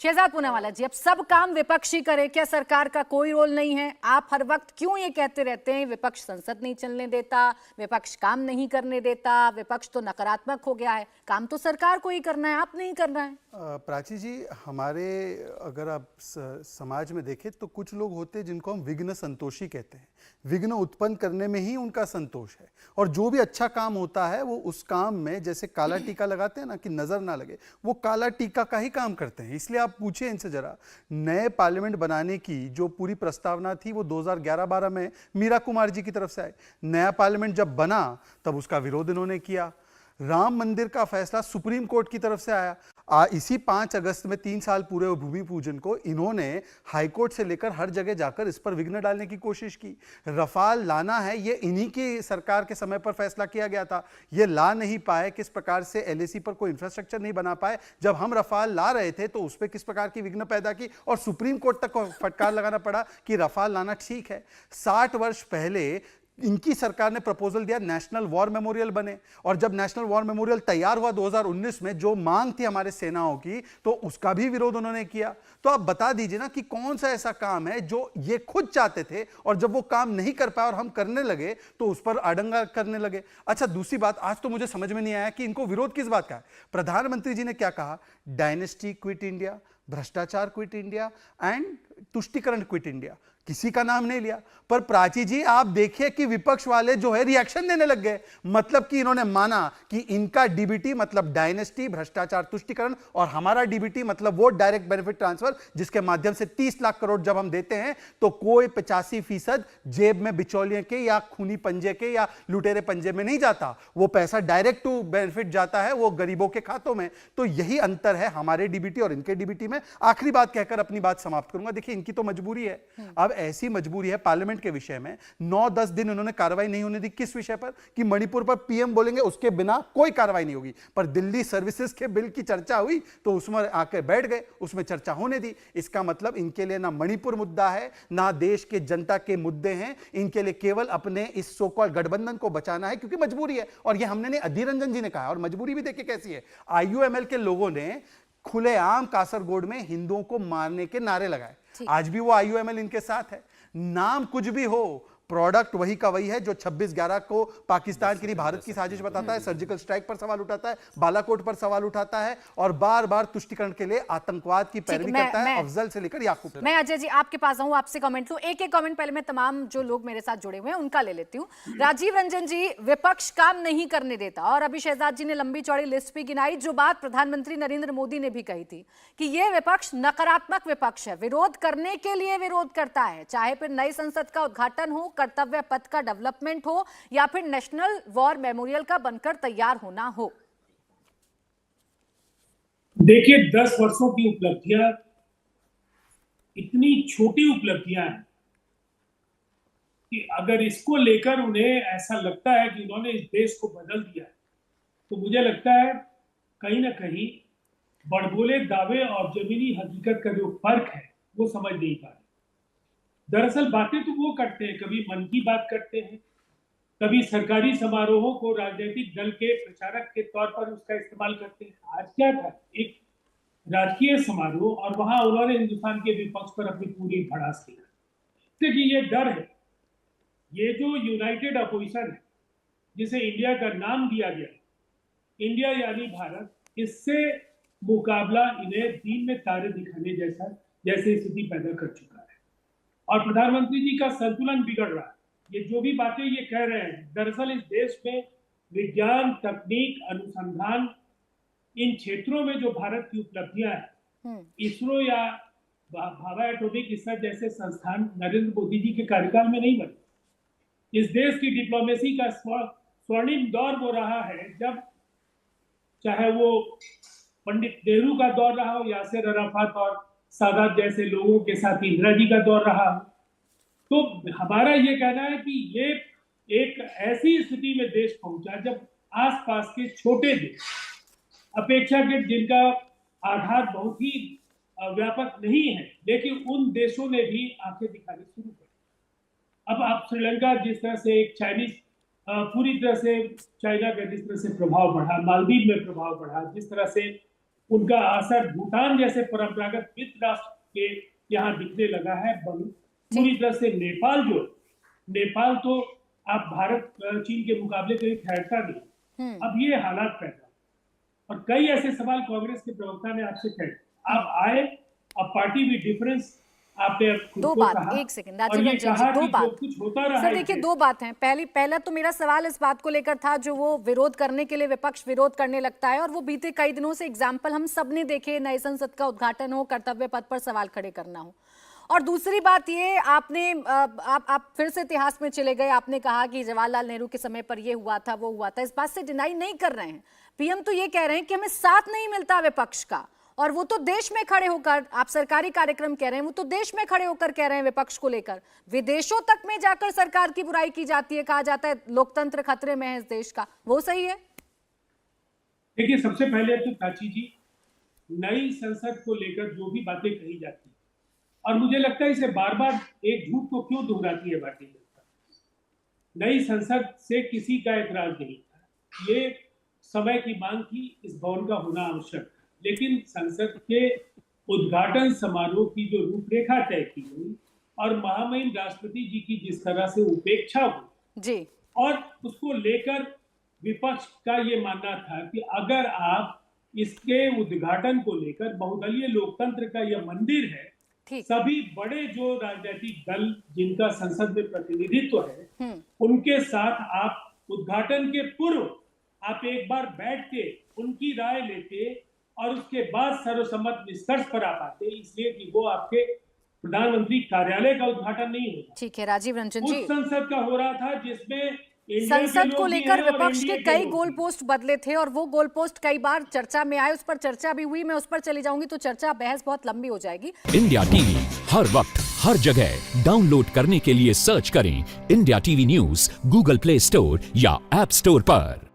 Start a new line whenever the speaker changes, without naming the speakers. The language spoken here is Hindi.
शहजाद पूनावाला जी, अब सब काम विपक्ष ही करे, क्या सरकार का कोई रोल नहीं है? आप हर वक्त क्यों ये कहते रहते हैं विपक्ष संसद नहीं चलने देता, विपक्ष काम नहीं करने देता, विपक्ष तो नकारात्मक हो गया है? काम तो सरकार को ही करना है, आप नहीं करना है।
प्राची जी, हमारे अगर आप समाज में देखें तो कुछ लोग होते हैं जिनको हम विघ्न संतोषी कहते हैं। विघ्न उत्पन्न करने में ही उनका संतोष है, और जो भी अच्छा काम होता है वो उस काम में जैसे काला टीका लगाते हैं ना कि नजर ना लगे, वो काला टीका का ही काम करते हैं। इसलिए आप पूछिए इनसे जरा, नए पार्लियामेंट बनाने की जो पूरी प्रस्तावना थी वो 2011-12 में मीरा कुमार जी की तरफ से आई। नया पार्लियामेंट जब बना तब उसका विरोध इन्होंने किया। राम मंदिर का फैसला सुप्रीम कोर्ट की तरफ से आया। इसी 5 अगस्त में 3 साल पूरे हुए भूमि पूजन को इन्होंने हाईकोर्ट से लेकर हर जगह जाकर इस पर विघ्न डालने की कोशिश की। रफाल लाना है, ये इन्हीं की सरकार के समय पर फैसला किया गया था, ये ला नहीं पाए। किस प्रकार से एलएसी पर कोई इंफ्रास्ट्रक्चर नहीं बना पाए। जब हम रफाल ला रहे थे तो उस पर किस प्रकार की विघ्न पैदा की और सुप्रीम कोर्ट तक फटकार लगाना पड़ा कि रफाल लाना ठीक है। 60 वर्ष पहले इनकी सरकार ने प्रपोजल दिया नेशनल वॉर मेमोरियल बने, और जब नेशनल वॉर मेमोरियल तैयार हुआ 2019 में, जो मांग थी हमारे सेनाओं की, तो उसका भी विरोध उन्होंने किया। तो आप बता दीजिए ना कि कौन सा ऐसा काम है जो ये खुद चाहते थे और जब वो काम नहीं कर पाए और हम करने लगे तो उस पर आडंगा करने लगे। अच्छा, दूसरी बात, आज तो मुझे समझ में नहीं आया कि इनको विरोध किस बात का है। प्रधानमंत्री जी ने क्या कहा? डायनेस्टी क्विट इंडिया, भ्रष्टाचार क्विट इंडिया एंड तुष्टिकरण क्विट इंडिया। किसी का नाम नहीं लिया। पर प्राची जी, आप देखिए कि विपक्ष वाले जो है रिएक्शन देने लग गए। मतलब कि इन्होंने माना कि इनका डीबीटी मतलब डायनेस्टी, भ्रष्टाचार, तुष्टिकरण, और हमारा डीबीटी मतलब वो डायरेक्ट बेनिफिट ट्रांसफर जिसके माध्यम से 30 लाख करोड़ जब हम देते हैं तो कोई 85% जेब में बिचौलिए के या खूनी पंजे के या लुटेरे पंजे में नहीं जाता। वो पैसा डायरेक्ट टू बेनिफिट जाता है, वो गरीबों के खातों में। तो यही अंतर है हमारे डीबीटी और इनके डीबीटी में। आखिरी बात कहकर अपनी बात समाप्त करूंगा। देखिए, इनकी तो मजबूरी है। अब ऐसी मजबूरी है पार्लियामेंट के विषय में, 9-10 दिन उन्होंने कार्रवाई नहीं होने दी। किस विषय पर? कि मणिपुर पर पीएम बोलेंगे उसके बिना कोई कार्रवाई नहीं होगी। पर दिल्ली सर्विसेज के बिल की चर्चा हुई तो उसमें आके बैठ गए, उसमें चर्चा होने दी। इसका मतलब इनके लिए ना मणिपुर मुद्दा है, ना देश के जनता के मुद्दे हैं। इनके लिए केवल अपने इस सो कॉल्ड गठबंधन को बचाना है, क्योंकि मजबूरी है। और यह हमने नहीं, अधीर रंजन जी ने कहा। और मजबूरी भी देखिए कैसी है। आईयूएमएल के लोगों ने खुलेआम कासरगोड में हिंदुओं को मारने के नारे लगाए। आज भी वो आईयूएमएल इनके साथ है। नाम कुछ भी हो, प्रोडक्ट वही का वही है जो 26/11 को पाकिस्तान के लिए भारत की साजिश बताता है, सर्जिकल स्ट्राइक पर सवाल उठाता है, बालाकोट पर सवाल उठाता है, और बार बार तुष्टिकरण के लिए आतंकवाद की पैरवी करता है, अफजल से लेकर याकूब तक।
मैं अजय जी आपके पास आऊं, आपसे कमेंट लूं। एक कमेंट पहले मैं तमाम जो लोग मेरे साथ जुड़े हुए हैं उनका ले लेती हूं। राजीव रंजन जी, विपक्ष काम नहीं करने देता, और अभी शहजाद जी ने लंबी चौड़ी लिस्ट भी गिनाई। जो बात प्रधानमंत्री नरेंद्र मोदी ने भी कही थी कि यह विपक्ष नकारात्मक विपक्ष है, विरोध करने के लिए विरोध करता है, चाहे फिर नई संसद का उद्घाटन हो, कर्तव्य पथ का डेवलपमेंट हो, या फिर नेशनल वॉर मेमोरियल का बनकर तैयार होना हो।
देखिए, 10 वर्षों की उपलब्धियां इतनी छोटी उपलब्धियां हैं कि अगर इसको लेकर उन्हें ऐसा लगता है कि उन्होंने इस देश को बदल दिया है, तो मुझे लगता है कहीं ना कहीं बड़बोले दावे और जमीनी हकीकत का जो फर्क है वो समझ नहीं पा रहे। दरअसल बातें तो वो करते हैं, कभी मन की बात करते हैं, कभी सरकारी समारोहों को राजनीतिक दल के प्रचारक के तौर पर उसका इस्तेमाल करते हैं। आज क्या था, एक राजकीय समारोह, और वहां उन्होंने हिंदुस्तान के विपक्ष पर अपनी पूरी भड़ास दिया। क्योंकि ये डर है, ये जो यूनाइटेड अपोजिशन है जिसे इंडिया का नाम दिया गया, इंडिया यानी भारत, इससे मुकाबला इन्हें दिन में तारे दिखाने जैसी स्थिति पैदा कर चुका है। और प्रधानमंत्री जी का संतुलन बिगड़ रहा है। ये जो भी बातें ये कह रहे हैं, दरअसल इस देश में विज्ञान, तकनीक, अनुसंधान, इन क्षेत्रों में जो भारत की उपलब्धियां हैं, इसरो या भाभा एटॉमिक रिसर्च जैसे संस्थान नरेंद्र मोदी जी के कार्यकाल में नहीं बने। इस देश की डिप्लोमेसी का स्वर्णिम दौर वो रहा है, जब चाहे वो पंडित नेहरू का दौर रहा हो, यासिर अराफात और सादात जैसे लोगों के साथ इंदिरा जी का दौर रहा हो। तो हमारा ये कहना है कि ये एक ऐसी स्थिति में देश पहुंचा जब आसपास के छोटे देश, अपेक्षाकृत जिनका आधार बहुत ही व्यापक नहीं है, लेकिन उन देशों ने भी आंखें दिखानी शुरू कर। अब आप श्रीलंका जिस तरह से एक चाइनीज पूरी तरह से चाइना का जिस तरह से प्रभाव बढ़ा, मालदीव में प्रभाव बढ़ा, जिस तरह से उनका असर भूटान जैसे परंपरागत मित्र राष्ट्र के यहाँ दिखने लगा है। पूरी तरह से नेपाल तो आप भारत चीन के मुकाबले कहीं ठहरता नहीं। अब ये हालात पैदा और कई ऐसे सवाल कांग्रेस के प्रवक्ता ने आपसे कहे, आप आए, अब पार्टी भी डिफरेंस आपने खुद
दो
को
बात,
कहा,
एक सेकंड
और
राजीव
ये
रंजन
कहा
जी, दो
कि
बात
जो कुछ होता रहा
सर
है
देखिए,
इसे-
दो बात हैं। पहला तो मेरा सवाल इस बात को लेकर था, जो वो विरोध करने के लिए विपक्ष विरोध करने लगता है, और वो बीते कई दिनों से एग्जाम्पल हम सब ने देखे, नए संसद का उद्घाटन हो, कर्तव्य पथ पर सवाल खड़े करना हो। और दूसरी बात ये, आपने आप फिर से इतिहास में चले गए, आपने कहा कि जवाहरलाल नेहरू के समय पर ये हुआ था, वो हुआ था। इस बात से डिनाई नहीं कर रहे हैं, पीएम तो ये कह रहे हैं कि हमें साथ नहीं मिलता विपक्ष का, और वो तो देश में खड़े होकर, आप सरकारी कार्यक्रम कह रहे हैं, वो तो देश में खड़े होकर कह रहे हैं विपक्ष को लेकर। विदेशों तक में जाकर सरकार की बुराई की जाती है, कहा जाता है लोकतंत्र खतरे में है इस देश का, वो सही है?
देखिए, सबसे पहले तो प्राची जी, नई संसद को लेकर जो भी बातें कही जाती है, और मुझे लगता है इसे बार बार एक झूठ को क्यों दोहराती है भारतीय जनता। नई संसद से किसी का एतराज नहीं था, ये समय की मांग थी, इस भवन का होना आवश्यक था। लेकिन संसद के उद्घाटन समारोह की जो रूपरेखा तय की गई और महामहिम राष्ट्रपति जी की जिस तरह से उपेक्षा हुई
जी,
और उसको लेकर विपक्ष का ये मानना था कि अगर आप इसके उद्घाटन को लेकर, बहुदलीय लोकतंत्र का यह मंदिर है,
ठीक,
सभी बड़े जो राजनीतिक दल जिनका संसद में प्रतिनिधित्व है, उनके साथ आप उद्घाटन के पूर्व आप एक बार बैठ के उनकी राय लेते और उसके बाद सर्वसम्मत निष्कर्ष पर आ पाते, इसलिए कि वो आपके प्रधानमंत्री कार्यालय का उद्घाटन नहीं होता।
ठीक है राजीव रंजन
उस
जी,
संसद का हो रहा था जिसमें इंडिया के
संसद को
लोग भी
लेकर
हैं और
विपक्ष के
एनडीए
कई
लोग
गोल
भी।
पोस्ट बदले थे, और वो गोल पोस्ट कई बार चर्चा में आए, उस पर चर्चा भी हुई। मैं उस पर चली जाऊंगी तो चर्चा, बहस बहुत लंबी हो जाएगी।
इंडिया टीवी हर वक्त हर जगह डाउनलोड करने के लिए सर्च करें India TV news Google play store या ऐप स्टोर पर।